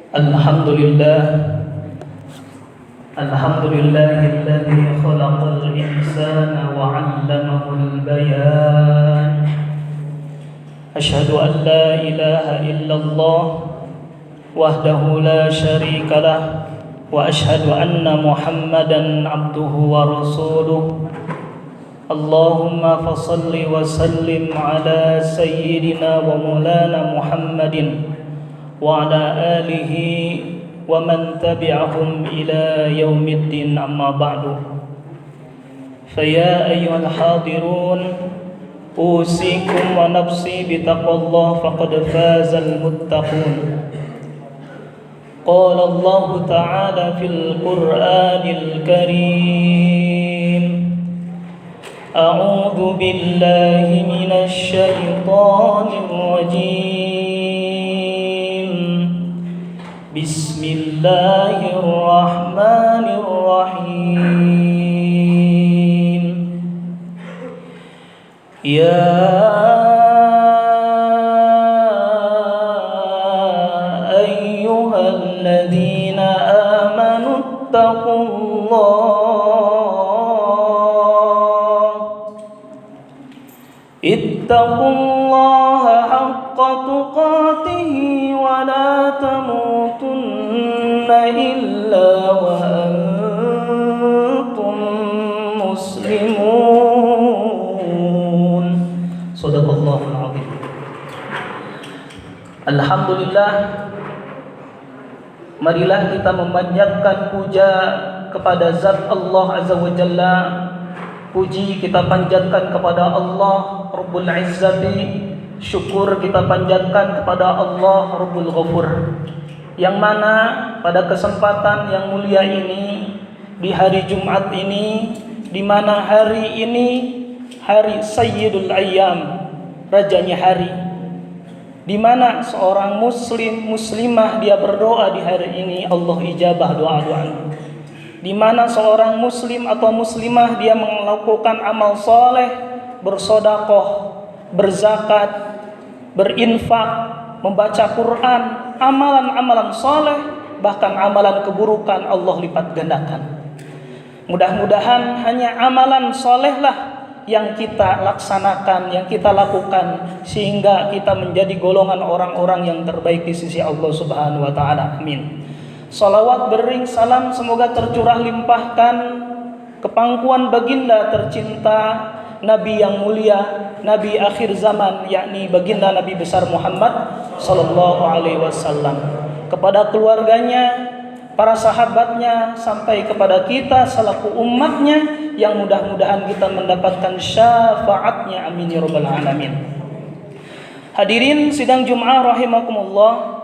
Alhamdulillah, alhamdulillahilladzi khalaqal insana wa 'allamahul bayan. Asyhadu an la ilaha illallah wahdahu la syarika lah wa asyhadu anna Muhammadan 'abduhu wa rasuluh. Allahumma fassalli wa sallim ala sayyidina wa maulana Muhammadin wa ala alihi wa man tabi'ahum ila yaumiddin, amma ba'du. Faya ayyuhal hadirun, usikum wa nafsi bitaqwallah faqad fazal muttaqun. Qala Allah ta'ala fil Qur'anil Karim, a'udzu billahi minasy syaithanir rajim. Bismillahirrahmanirrahim. Ya ayyuhalladzina amanu ittaqullaha haqqa tuqatih wa la tamutunna illa wa antum muslimun. Shadaqallahul azim. Alhamdulillah, marilah kita memanjatkan puja kepada Zat Allah Azza wa Jalla. Puji kita panjatkan kepada Allah Rabbul Izzati, syukur kita panjatkan kepada Allah Rabbul Ghafur, yang mana pada kesempatan yang mulia ini, di hari Jumat ini, di mana hari ini hari Sayyidul Ayyam, rajanya hari, di mana seorang muslim muslimah dia berdoa di hari ini, Allah ijabah doa-doanya. Di mana seorang muslim atau muslimah dia melakukan amal soleh, bersodakoh, berzakat, berinfak, membaca Quran, amalan-amalan soleh, bahkan amalan keburukan Allah lipat gandakan. Mudah-mudahan hanya amalan solehlah yang kita laksanakan, yang kita lakukan, sehingga kita menjadi golongan orang-orang yang terbaik di sisi Allah Subhanahu wa Ta'ala. Amin. Salawat bering salam semoga tercurah limpahkan ke pangkuan baginda tercinta, Nabi yang mulia, Nabi akhir zaman, yakni baginda Nabi besar Muhammad sallallahu alaihi wasallam, kepada keluarganya, para sahabatnya, sampai kepada kita selaku umatnya, yang mudah-mudahan kita mendapatkan syafaatnya, amin ya rabbal alamin. Hadirin sidang Jum'ah rahimakumullah.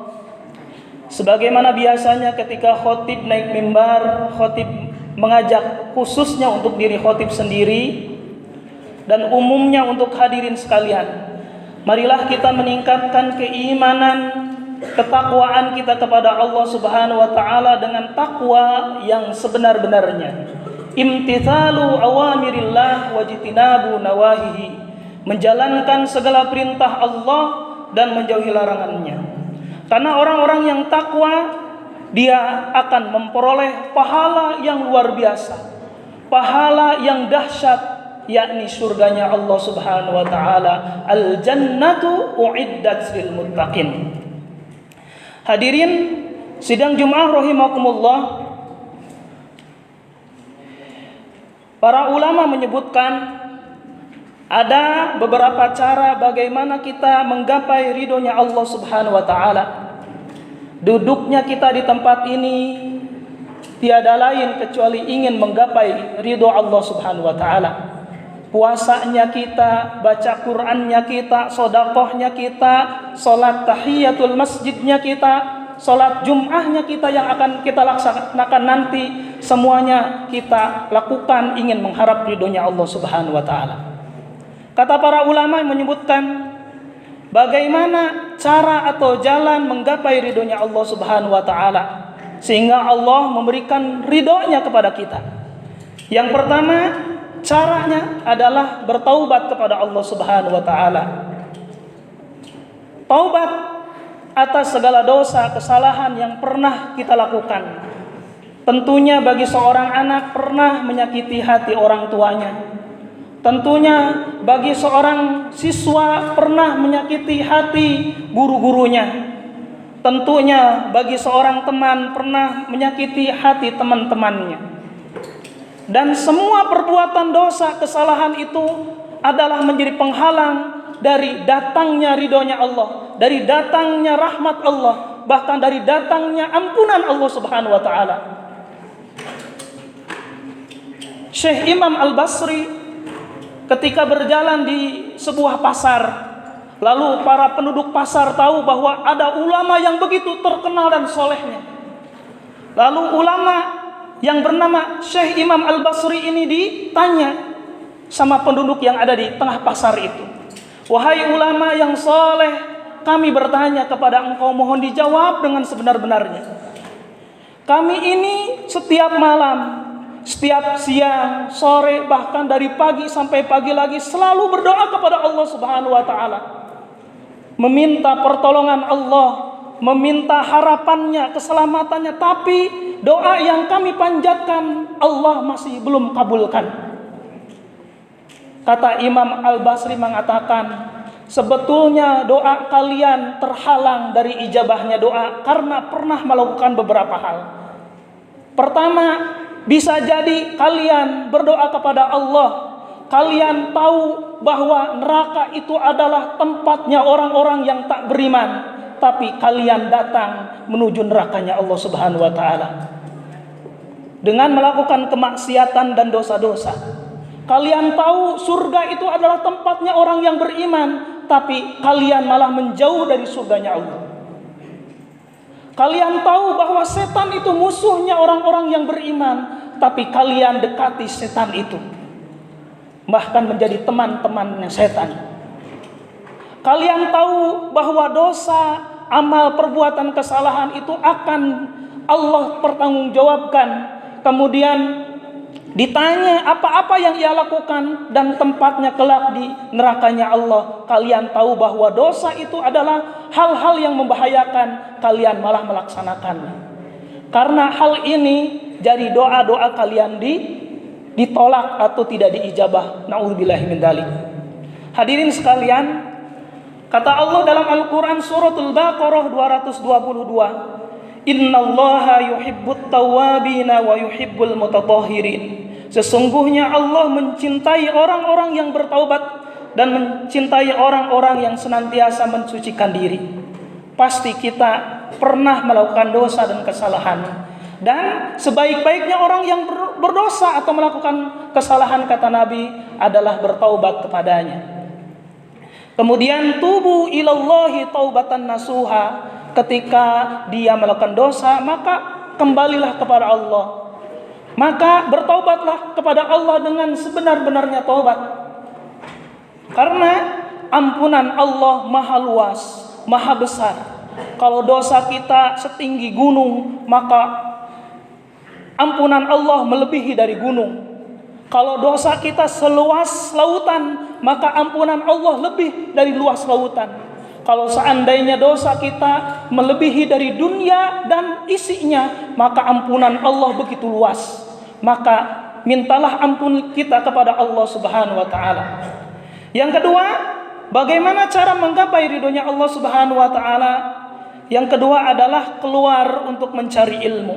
Sebagaimana biasanya ketika khotib naik mimbar, khotib mengajak khususnya untuk diri khotib sendiri dan umumnya untuk hadirin sekalian, marilah kita meningkatkan keimanan, ketakwaan kita kepada Allah Subhanahu wa Ta'ala dengan takwa yang sebenar-benarnya. Imtithalu awamirillah wajtinabu nawahihi, menjalankan segala perintah Allah dan menjauhi larangannya. Karena orang-orang yang takwa, dia akan memperoleh pahala yang luar biasa, pahala yang dahsyat, yakni surganya Allah Subhanahu wa Ta'ala. Al-jannatu u'iddat lil muttaqin. Hadirin sidang Jum'ah rahimakumullah, para ulama menyebutkan ada beberapa cara bagaimana kita menggapai ridhonya Allah Subhanahu wa Ta'ala. Duduknya kita di tempat ini tiada lain kecuali ingin menggapai ridho Allah Subhanahu wa Ta'ala. Puasanya kita, baca Qur'annya kita, sodakohnya kita, salat tahiyatul masjidnya kita, salat Jum'ahnya kita yang akan kita laksanakan nanti, semuanya kita lakukan ingin mengharap ridhonya Allah Subhanahu wa Ta'ala. Kata para ulama yang menyebutkan bagaimana cara atau jalan menggapai ridhonya Allah Subhanahu wa Ta'ala, sehingga Allah memberikan ridhonya kepada kita. Yang pertama, caranya adalah bertaubat kepada Allah Subhanahu wa Ta'ala. Taubat atas segala dosa kesalahan yang pernah kita lakukan. Tentunya bagi seorang anak pernah menyakiti hati orang tuanya. Tentunya bagi seorang siswa pernah menyakiti hati guru-gurunya. Tentunya bagi seorang teman pernah menyakiti hati teman-temannya. Dan semua perbuatan dosa kesalahan itu adalah menjadi penghalang dari datangnya ridhonya Allah, dari datangnya rahmat Allah, bahkan dari datangnya ampunan Allah Subhanahu wa taala. Syekh Imam Al-Basri ketika berjalan di sebuah pasar, lalu para penduduk pasar tahu bahwa ada ulama yang begitu terkenal dan solehnya. Lalu ulama yang bernama Syekh Imam Al-Basri ini ditanya sama penduduk yang ada di tengah pasar itu. Wahai ulama yang soleh, kami bertanya kepada engkau, mohon dijawab dengan sebenar-benarnya. Kami ini setiap malam, setiap siang, sore, bahkan dari pagi sampai pagi lagi selalu berdoa kepada Allah Subhanahu wa taala. Meminta pertolongan Allah, meminta harapannya, keselamatannya, tapi doa yang kami panjatkan Allah masih belum kabulkan. Kata Imam Al-Basri mengatakan, sebetulnya doa kalian terhalang dari ijabahnya doa karena pernah melakukan beberapa hal. Pertama, bisa jadi kalian berdoa kepada Allah, kalian tahu bahwa neraka itu adalah tempatnya orang-orang yang tak beriman, tapi kalian datang menuju nerakanya Allah Subhanahu wa taala dengan melakukan kemaksiatan dan dosa-dosa. Kalian tahu surga itu adalah tempatnya orang yang beriman, tapi kalian malah menjauh dari surganya Allah. Kalian tahu bahwa setan itu musuhnya orang-orang yang beriman, tapi kalian dekati setan itu, bahkan menjadi teman-temannya setan. Kalian tahu bahwa dosa, amal, perbuatan kesalahan itu akan Allah pertanggungjawabkan. Kemudian ditanya apa-apa yang ia lakukan dan tempatnya kelak di nerakanya Allah. Kalian tahu bahwa dosa itu adalah hal-hal yang membahayakan, kalian malah melaksanakannya. Karena hal ini jadi doa-doa kalian ditolak atau tidak diijabah. Na'udzubillahi min dzalik. Hadirin sekalian, kata Allah dalam Al-Qur'an suratul Baqarah 222, "Innallaha yuhibbut tawwabina wa yuhibbul mutatahhirin." Sesungguhnya Allah mencintai orang-orang yang bertaubat dan mencintai orang-orang yang senantiasa mensucikan diri. Pasti kita pernah melakukan dosa dan kesalahan. Dan sebaik-baiknya orang yang berdosa atau melakukan kesalahan, kata Nabi, adalah bertaubat kepadanya. Kemudian tubu ilallahi taubatan nasuha. Ketika dia melakukan dosa, maka kembalilah kepada Allah. Maka bertaubatlah kepada Allah dengan sebenar-benarnya taubat. Karena ampunan Allah maha luas, maha besar. Kalau dosa kita setinggi gunung, maka ampunan Allah melebihi dari gunung. Kalau dosa kita seluas lautan, maka ampunan Allah lebih dari luas lautan. Kalau seandainya dosa kita melebihi dari dunia dan isinya, maka ampunan Allah begitu luas. Maka mintalah ampun kita kepada Allah Subhanahu wa taala. Yang kedua, bagaimana cara menggapai ridhonya Allah Subhanahu wa taala? Yang kedua adalah keluar untuk mencari ilmu.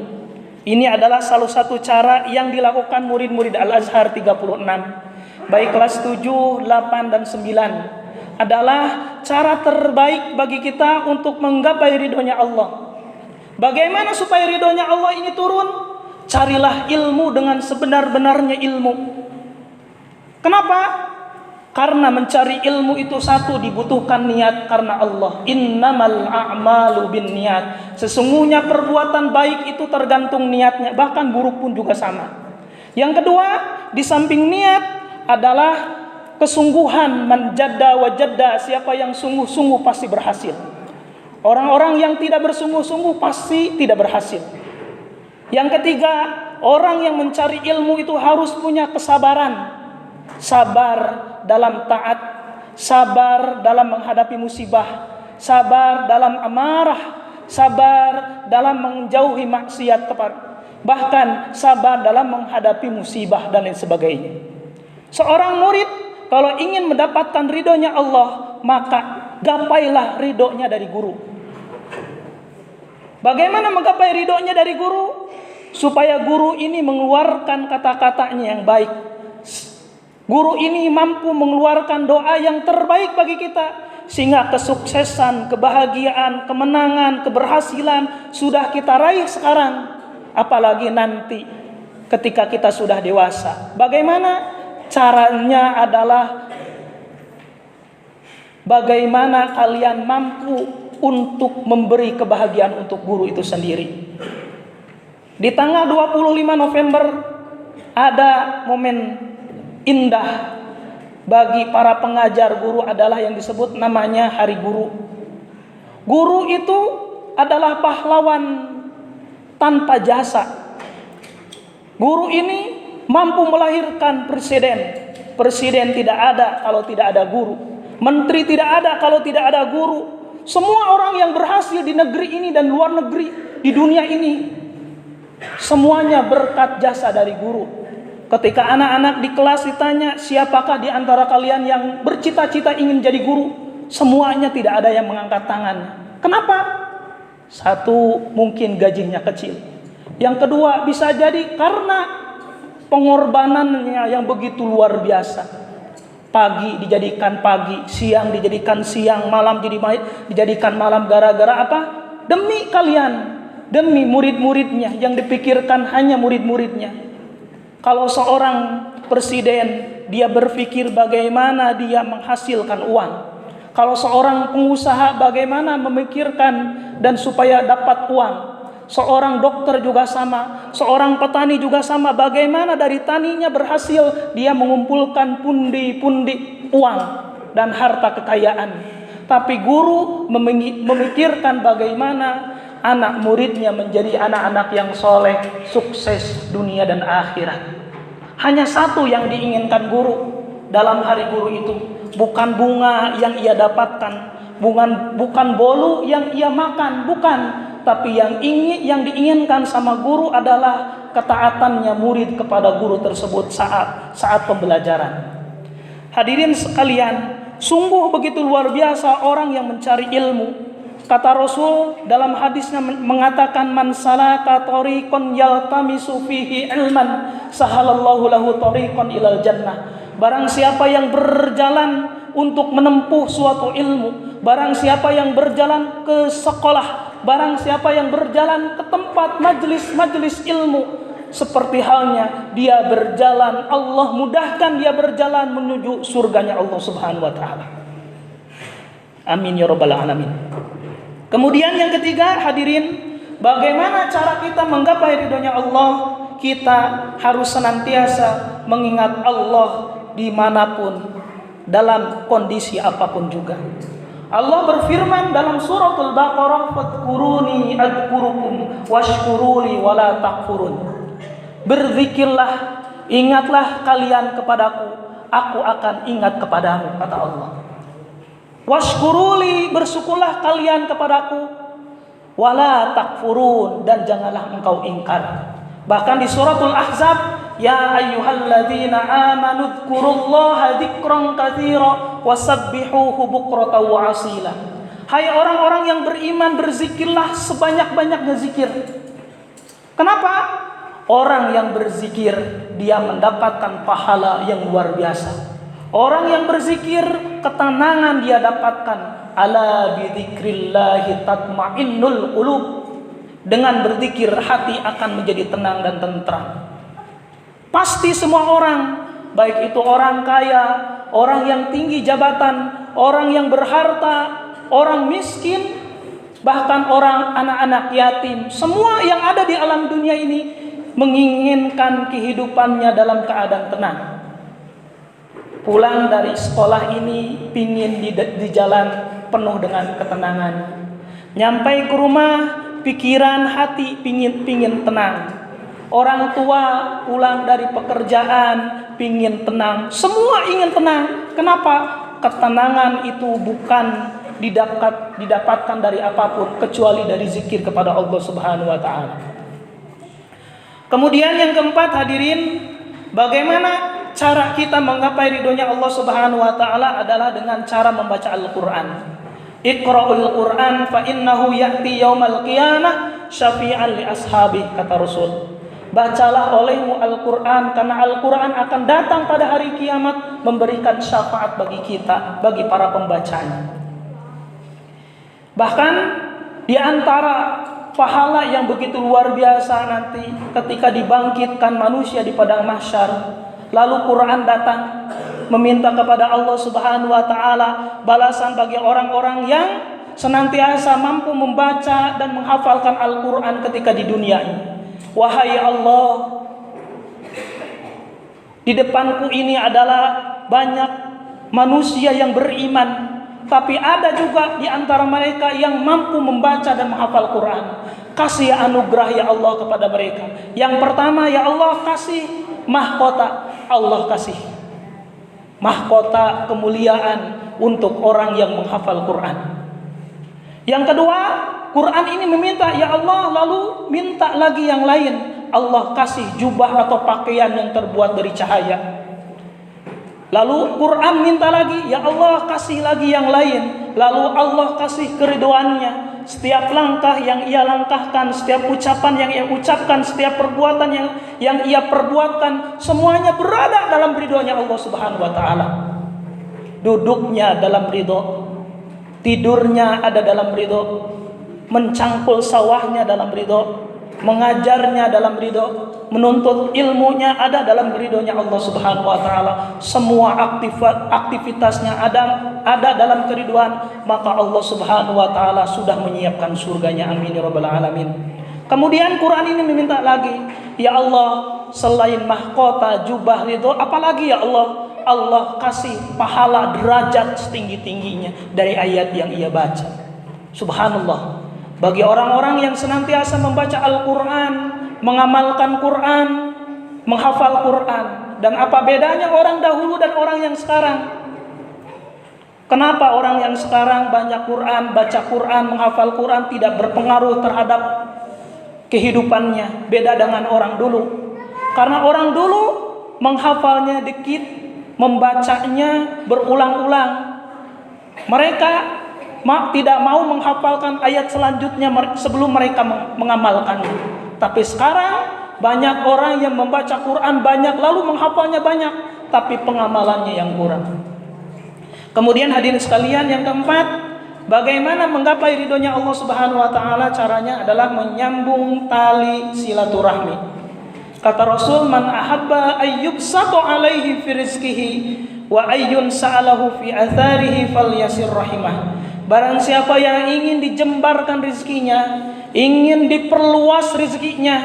Ini adalah salah satu cara yang dilakukan murid-murid Al-Azhar 36, baik kelas 7, 8, dan 9. Adalah cara terbaik bagi kita untuk menggapai ridhonya Allah. Bagaimana supaya ridhonya Allah ini turun? Carilah ilmu dengan sebenar-benarnya ilmu. Kenapa? Karena mencari ilmu itu satu, dibutuhkan niat karena Allah. Innamal a'malu binniyat. Sesungguhnya perbuatan baik itu tergantung niatnya, bahkan buruk pun juga sama. Yang kedua, di samping niat adalah kesungguhan. Man jadda wa jadda, siapa yang sungguh-sungguh pasti berhasil. Orang-orang yang tidak bersungguh-sungguh pasti tidak berhasil. Yang ketiga, orang yang mencari ilmu itu harus punya kesabaran. Sabar dalam taat, sabar dalam menghadapi musibah, sabar dalam amarah, sabar dalam menjauhi maksiat kepada, bahkan sabar dalam menghadapi musibah dan lain sebagainya. Seorang murid kalau ingin mendapatkan ridhonya Allah, maka gapailah ridhonya dari guru. Bagaimana menggapai ridhonya dari guru? Supaya guru ini mengeluarkan kata-katanya yang baik. Guru ini mampu mengeluarkan doa yang terbaik bagi kita, sehingga kesuksesan, kebahagiaan, kemenangan, keberhasilan sudah kita raih sekarang. Apalagi nanti ketika kita sudah dewasa. Bagaimana caranya adalah bagaimana kalian mampu untuk memberi kebahagiaan untuk guru itu sendiri. Di tanggal 25 November ada momen indah bagi para pengajar guru, adalah yang disebut namanya Hari Guru. Guru itu adalah pahlawan tanpa jasa. Guru ini mampu melahirkan presiden. Presiden tidak ada kalau tidak ada guru. Menteri tidak ada kalau tidak ada guru. Semua orang yang berhasil di negeri ini dan luar negeri, di dunia ini, semuanya berkat jasa dari guru. Ketika anak-anak di kelas ditanya, siapakah di antara kalian yang bercita-cita ingin jadi guru? Semuanya tidak ada yang mengangkat tangannya. Kenapa? Satu, mungkin gajinya kecil. Yang kedua, bisa jadi karena pengorbanannya yang begitu luar biasa. Pagi dijadikan pagi, siang dijadikan siang, malam dijadikan malam. Gara-gara apa? Demi kalian, demi murid-muridnya, yang dipikirkan hanya murid-muridnya. Kalau seorang presiden, dia berpikir bagaimana dia menghasilkan uang. Kalau seorang pengusaha, bagaimana memikirkan dan supaya dapat uang. Seorang dokter juga sama, seorang petani juga sama. Bagaimana dari taninya berhasil dia mengumpulkan pundi-pundi uang dan harta kekayaan. Tapi guru memikirkan bagaimana anak muridnya menjadi anak-anak yang soleh, sukses dunia dan akhirat. Hanya satu yang diinginkan guru dalam hari guru itu, bukan bunga yang ia dapatkan, bukan bolu yang ia makan, bukan. Tapi yang diinginkan sama guru adalah ketaatannya murid kepada guru tersebut saat pembelajaran. Hadirin sekalian, sungguh begitu luar biasa orang yang mencari ilmu. Kata Rasul dalam hadisnya mengatakan, man salaka tariqan yaltamisu fihi ilman sahalallahu lahu tariqan ilal jannah. Barang siapa yang berjalan untuk menempuh suatu ilmu, barang siapa yang berjalan ke sekolah, barang siapa yang berjalan ke tempat majelis-majelis ilmu, seperti halnya dia berjalan, Allah mudahkan dia berjalan menuju surganya Allah Subhanahu wa taala. Amin ya rabbal alamin. Kemudian yang ketiga, hadirin, bagaimana cara kita menggapai ridhonya Allah? Kita harus senantiasa mengingat Allah dimanapun, dalam kondisi apapun juga. Allah berfirman dalam suratul Baqarah, fadkuruni adkurukum washkuruli wala takfurun. Berzikirlah, ingatlah kalian kepadaku, aku akan ingat kepadamu, kata Allah. Washkuruli, bersyukurlah kalian kepadaku, wala takfurun, dan janganlah engkau ingkar. Bahkan di suratul Ahzab, ya ayyuhalladzina amanu dzkurullaha dzikran katsira wasabbihuhu bukratan wa asila. Hai orang-orang yang beriman, berzikirlah sebanyak-banyaknya zikir. Kenapa? Orang yang berzikir dia mendapatkan pahala yang luar biasa. Orang yang berzikir, ketenangan dia dapatkan. Ala bidzikrillahi tatmainnul qulub. Dengan berzikir hati akan menjadi tenang dan tentram. Pasti semua orang, baik itu orang kaya, orang yang tinggi jabatan, orang yang berharta, orang miskin, bahkan orang anak-anak yatim, semua yang ada di alam dunia ini menginginkan kehidupannya dalam keadaan tenang. Pulang dari sekolah ini pingin di jalan penuh dengan ketenangan. Nyampai ke rumah, pikiran hati pingin tenang. Orang tua pulang dari pekerjaan pingin tenang. Semua ingin tenang. Kenapa? Ketenangan itu bukan didapatkan dari apapun kecuali dari zikir kepada Allah Subhanahu wa taala. Kemudian yang keempat hadirin, bagaimana cara kita menggapai ridhonya Allah Subhanahu wa taala adalah dengan cara membaca Al-Qur'an. Iqra'ul Qur'an fa innahu ya'ti yaumal qiyamah syafi'an li ashabi, kata Rasul. Bacalah olehmu Al-Qur'an karena Al-Qur'an akan datang pada hari kiamat memberikan syafaat bagi kita, bagi para pembacanya. Bahkan di antara pahala yang begitu luar biasa nanti ketika dibangkitkan manusia di padang mahsyar, lalu Quran datang meminta kepada Allah Subhanahu wa taala balasan bagi orang-orang yang senantiasa mampu membaca dan menghafalkan Al-Qur'an ketika di dunia ini. Wahai Allah, di depanku ini adalah banyak manusia yang beriman, tapi ada juga di antara mereka yang mampu membaca dan menghafal Quran. Kasih anugerah ya Allah kepada mereka. Yang pertama, ya Allah kasih mahkota. Allah kasih mahkota kemuliaan untuk orang yang menghafal Quran. Yang kedua, Quran ini meminta ya Allah, lalu minta lagi yang lain. Allah kasih jubah atau pakaian yang terbuat dari cahaya. Lalu Quran minta lagi, ya Allah kasih lagi yang lain. Lalu Allah kasih keridhoannya. Setiap langkah yang ia langkahkan, setiap ucapan yang ia ucapkan, setiap perbuatan yang ia perbuatkan, semuanya berada dalam ridhonya Allah Subhanahu wa taala. Duduknya dalam ridho, tidurnya ada dalam ridho, mencangkul sawahnya dalam ridho, mengajarnya dalam ridho, menuntut ilmunya ada dalam ridhonya Allah Subhanahu wa taala. Semua aktivitasnya ada dalam keridhaan, maka Allah Subhanahu wa taala sudah menyiapkan surganya. Amin ya rabbal alamin. Kemudian Quran ini meminta lagi, ya Allah, selain mahkota jubah ridho, apalagi ya Allah? Allah kasih pahala derajat setinggi-tingginya dari ayat yang ia baca. Subhanallah. Bagi orang-orang yang senantiasa membaca Al-Quran, mengamalkan Quran, menghafal Quran. Dan apa bedanya orang dahulu dan orang yang sekarang? Kenapa orang yang sekarang banyak Quran, baca Quran, menghafal Quran tidak berpengaruh terhadap kehidupannya? Beda dengan orang dulu. Karena orang dulu menghafalnya dikit, membacanya berulang-ulang. Mereka tidak mau menghafalkan ayat selanjutnya sebelum mereka mengamalkannya. Tapi sekarang banyak orang yang membaca Quran banyak lalu menghafalnya banyak, tapi pengamalannya yang kurang. Kemudian hadirin sekalian, yang keempat, bagaimana menggapai ridhonya Allah Subhanahu wa taala? Caranya adalah menyambung tali silaturahmi. Kata Rasul, man ahabba ayyubsatu alaihi fi rizqihi wa ayyun sa'alahu fi atharihi falyasir rahimah. Barang siapa yang ingin dijembarkan rizkinya, ingin diperluas rizkinya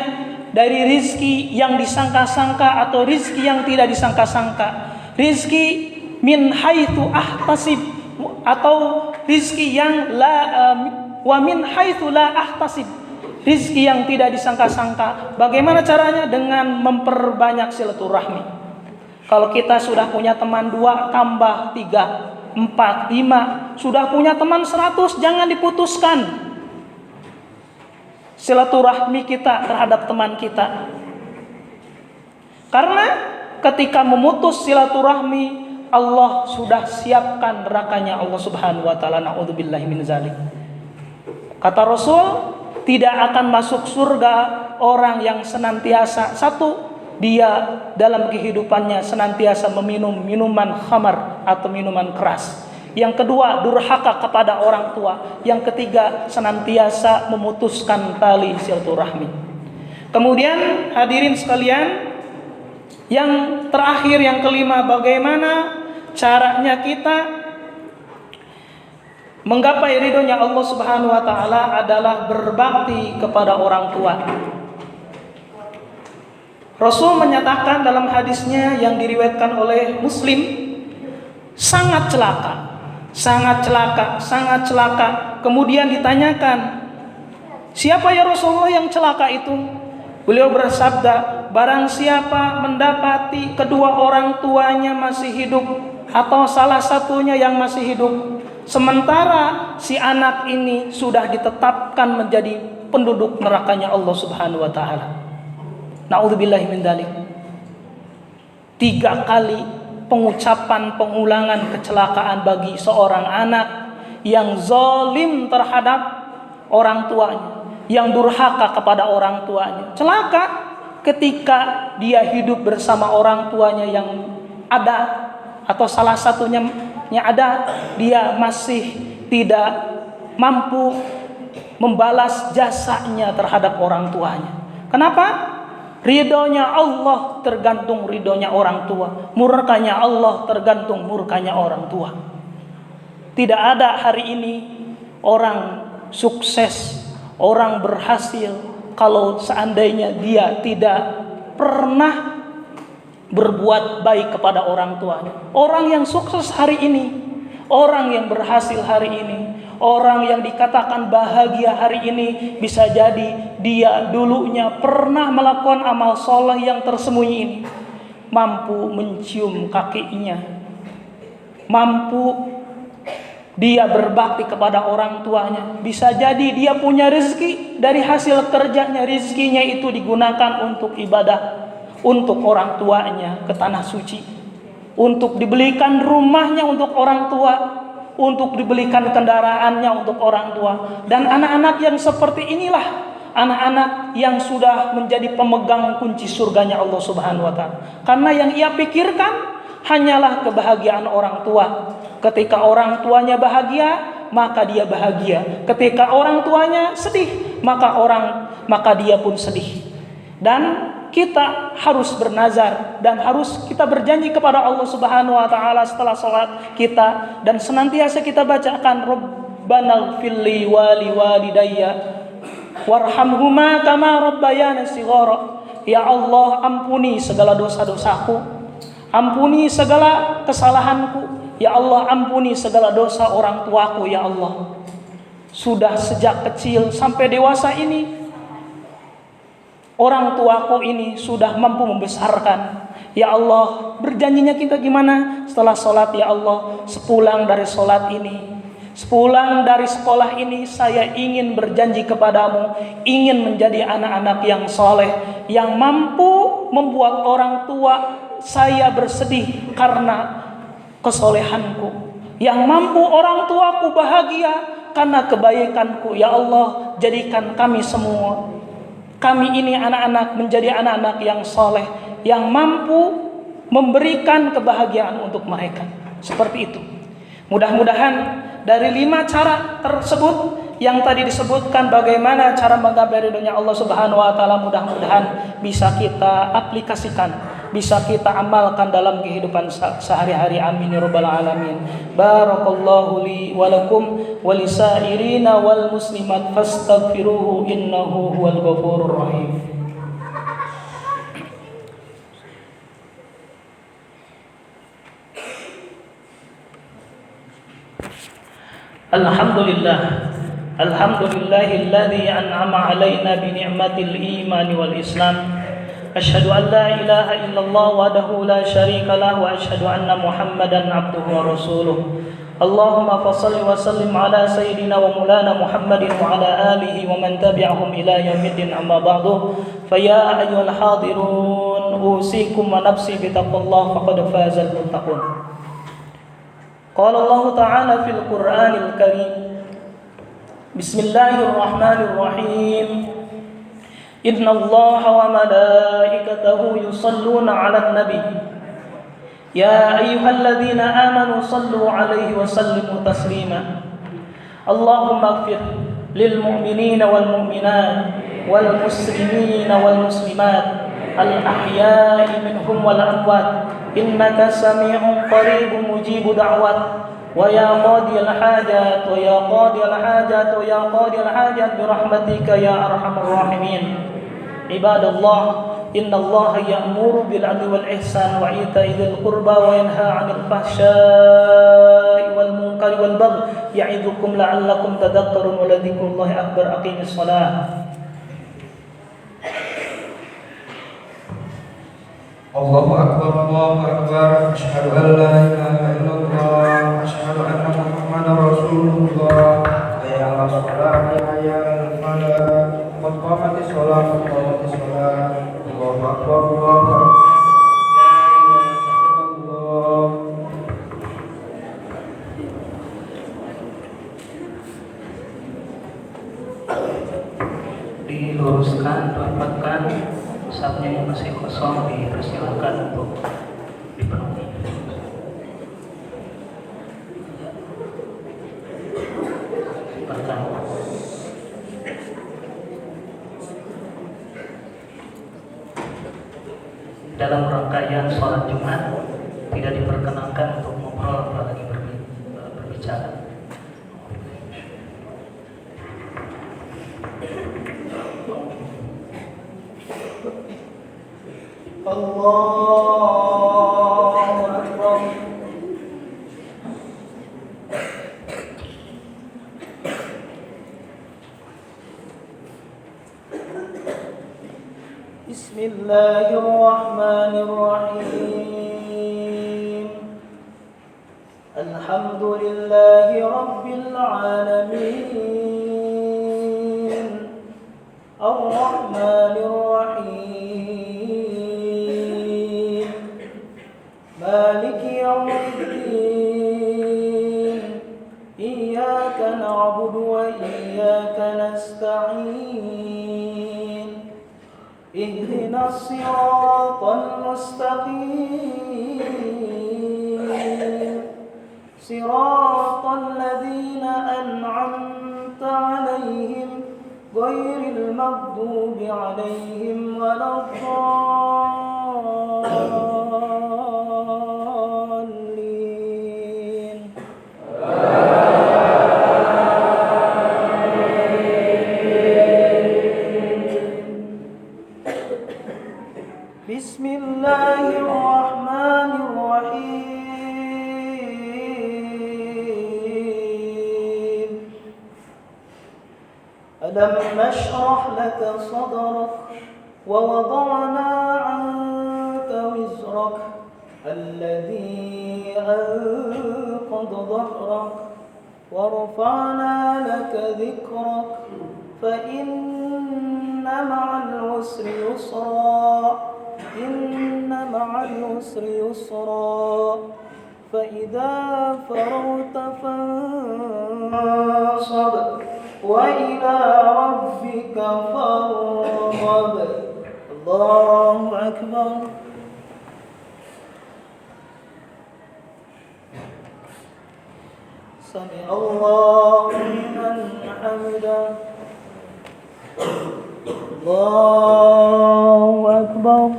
dari rizki yang disangka-sangka atau rizki yang tidak disangka-sangka, rizki min haitsu ahtasib atau rizki yang wa min haitsu la ahtasib, rizki yang tidak disangka-sangka. Bagaimana caranya? Dengan memperbanyak silaturahmi. Kalau kita sudah punya teman 2, tambah 3, 4, 5, sudah punya teman 100, jangan diputuskan silaturahmi kita terhadap teman kita. Karena ketika memutus silaturahmi, Allah sudah siapkan nerakanya Allah Subhanahu wa taala. Na'udzubillahi min zalik. Kata Rasul, tidak akan masuk surga orang yang senantiasa, satu, dia dalam kehidupannya senantiasa meminum minuman khamar atau minuman keras. Yang kedua, durhaka kepada orang tua. Yang ketiga, senantiasa memutuskan tali silaturahmi. Kemudian hadirin sekalian, yang terakhir, yang kelima, bagaimana caranya kita menggapai ridhonya Allah Subhanahu wa taala adalah berbakti kepada orang tua. Rasul menyatakan dalam hadisnya yang diriwayatkan oleh Muslim, sangat celaka, sangat celaka, sangat celaka. Kemudian ditanyakan, siapa ya Rasulullah yang celaka itu? Beliau bersabda, barang siapa mendapati kedua orang tuanya masih hidup atau salah satunya yang masih hidup, Sementara si anak ini sudah ditetapkan menjadi penduduk nerakanya Allah Subhanahu wa taala. Nauzubillahi min dzalik. 3 kali pengucapan pengulangan kecelakaan bagi seorang anak yang zalim terhadap orang tuanya, yang durhaka kepada orang tuanya. Celaka ketika dia hidup bersama orang tuanya yang ada, atau salah satunya ada, dia masih tidak mampu membalas jasanya terhadap orang tuanya. Kenapa? Ridhonya Allah tergantung ridhonya orang tua, murkanya Allah tergantung murkanya orang tua. Tidak ada hari ini orang sukses, orang berhasil kalau seandainya dia tidak pernah berbuat baik kepada orang tuanya. Orang yang sukses hari ini, orang yang berhasil hari ini, orang yang dikatakan bahagia hari ini, bisa jadi dia dulunya pernah melakukan amal soleh yang tersembunyi ini, mampu mencium kakinya, mampu dia berbakti kepada orang tuanya. Bisa jadi dia punya rezeki dari hasil kerjanya, rezekinya itu digunakan untuk ibadah, untuk orang tuanya ke tanah suci, untuk dibelikan rumahnya untuk orang tua, untuk dibelikan kendaraannya untuk orang tua. Dan anak-anak yang seperti inilah anak-anak yang sudah menjadi pemegang kunci surganya Allah Subhanahu wa taala. Karena yang ia pikirkan hanyalah kebahagiaan orang tua. Ketika orang tuanya bahagia, maka dia bahagia. Ketika orang tuanya sedih, maka dia pun sedih. Dan kita harus bernazar dan harus kita berjanji kepada Allah Subhanahu wa taala setelah salat kita, dan senantiasa kita bacakan Rabbana ighfirli wa liwalidayya warhamhuma kama rabbayani shighara. Ya Allah, ampuni segala dosa-dosaku, ampuni segala kesalahanku. Ya Allah, ampuni segala dosa orang tuaku. Ya Allah, sudah sejak kecil sampai dewasa ini orang tuaku ini sudah mampu membesarkan. Ya Allah, berjanjinya kita gimana? Setelah sholat, ya Allah, sepulang dari sholat ini, sepulang dari sekolah ini, saya ingin berjanji kepadamu, ingin menjadi anak-anak yang soleh, yang mampu membuat orang tua saya bersedih karena kesolehanku, yang mampu orang tuaku bahagia karena kebaikanku. Ya Allah, jadikan kami semua, kami ini anak-anak, menjadi anak-anak yang soleh, yang mampu memberikan kebahagiaan untuk mereka. Seperti itu. Mudah-mudahan dari 5 cara tersebut yang tadi disebutkan, bagaimana cara menggapai ridhonya Allah Subhanahu wa taala, mudah-mudahan bisa kita aplikasikan, bisa kita amalkan dalam kehidupan sehari-hari. Amin ya rabbal alamin. Barakallahu li wa lakum wa lisairina wal muslimat fastaghfiruhu innahu huwal ghafurur rahim. Alhamdulillahilladzi an'ama 'alaina bi ni'matil iman wal islam. Asyhadu an la ilaha illallah wahdahu la syarika lah wa asyhadu anna Muhammadan abduhu wa rasuluh. Allahumma fashalli wa sallim ala sayyidina wa maulana Muhammadin wa ala alihi wa man tabi'ahum ila yaumiddin, amma ba'du. Fa ya ayyuhal hadirun, usikum wa nafsi bi taqwallah faqad fazal muttaqun. Qala Allah ta'ala fil Qur'anil Karim, Bismillahirrahmanirrahim. Inna Allah wa malaikatahu yusalluna 'alan nabi. Ya ayyuhalladzina amanu sallu 'alaihi wa sallimu taslima. Allahumma ighfir lil mu'minina wal mu'minat wal muslimina wal muslimat al ahya'i minhum wal amwat innaka sami'un qaribun mujibud da'wat. Wa ya qadiyal hajat wa ya qadiyal hajat wa ya qadiyal hajat bi rahmatika ya arhamar rahimin. Ibadallah, innallaha ya'muru bil 'adli wal ihsan wa ita'i dzil qurba wa yanha 'anil fahsya'i wal munkari wal baghi ya'idukum la'allakum tadhakkarun wa ladhikrullahi akbar. Aqimis shalah. Allahu akbar, Allahu akbar. Asyhadu an la ilaha illallah, asyhadu anna Muhammadar rasul masih kosong, dipersilakan untuk dipenuhi. Pertama, dalam rangkaian sholat Jumat tidak diperkenankan untuk ngobrol apalagi berbicara. Allahu Akbar. Bismillahirrahmanirrahim. Alhamdulillahi Rabbil alamin. Ar-Rahmanir-Rahim. Maliki yawmiddin. Iyyaka na'budu wa iyyaka nasta'in. Ihdinas siratal mustaqim. Siratal ladzina an'amta 'alaihim ghairil maghdubi 'alaihim waladdallin. Bismillahirrahmanirrahim. Alam nashrah laka sadrak wa wada'na 'anka wizrak alladhi anqadha dhahrak wa rafa'na laka dhikrak fa inna ma'al usri yusra inna ma'al usri yusra fa idza faragta fansab wa ila rabbika farghab. Allahu akbar. Sami Allahu liman hamidah. Allahu akbar.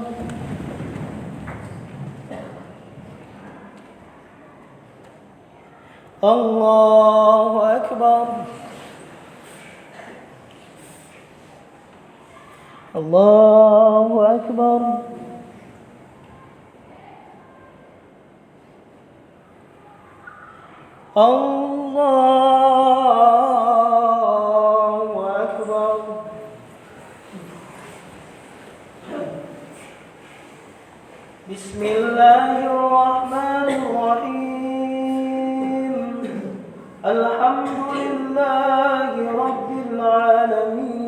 Allahu akbar. Allahu akbar. Allahu akbar. Bismillahirrahmanirrahim. Alhamdulillahi Rabbil alamin.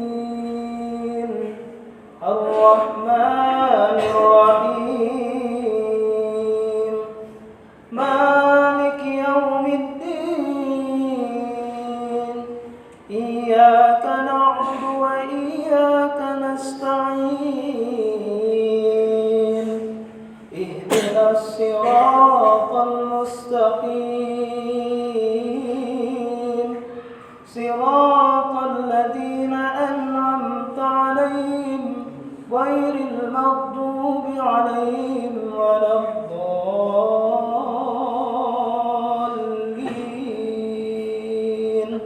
Ar-Rahmanir-Rahim. Maliki yawmiddin. Iyyaka na'budu wa iyyaka nasta'in. Ihdinas siratal mustaqim. Siratal ladzina an'amta 'alaihim ghairil maghdubi 'alaihim waladdallin.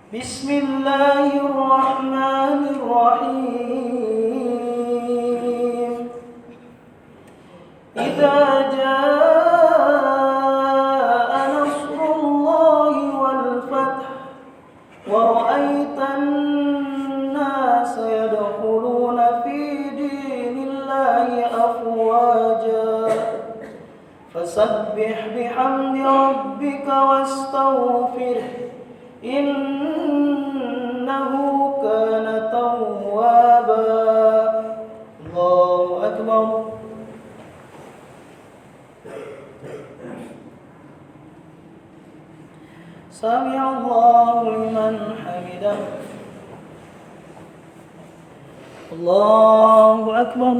Bismillahirrahmanirrahim. Idza jaa nasrullahi wal fath wa ra'aitan nasa yadkhuluna fi dinillahi afwaja fasabbih bihamdi rabbika wastaghfirh innahu kana tawwaba. Allahu akbar. سمع الله لمن حمده الله أكبر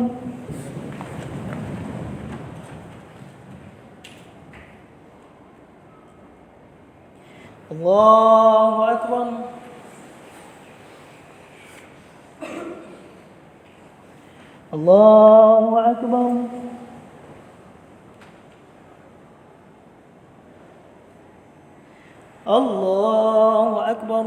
الله أكبر الله أكبر الله أكبر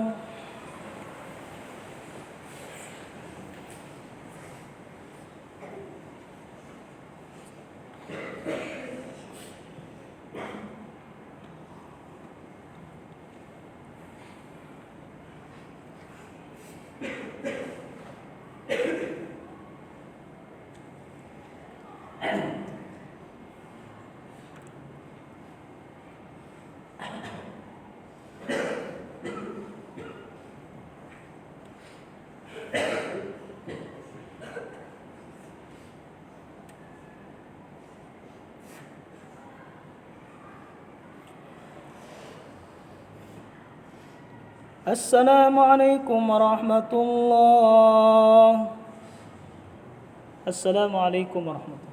السلام عليكم ورحمة الله. السلام عليكم ورحمة الله.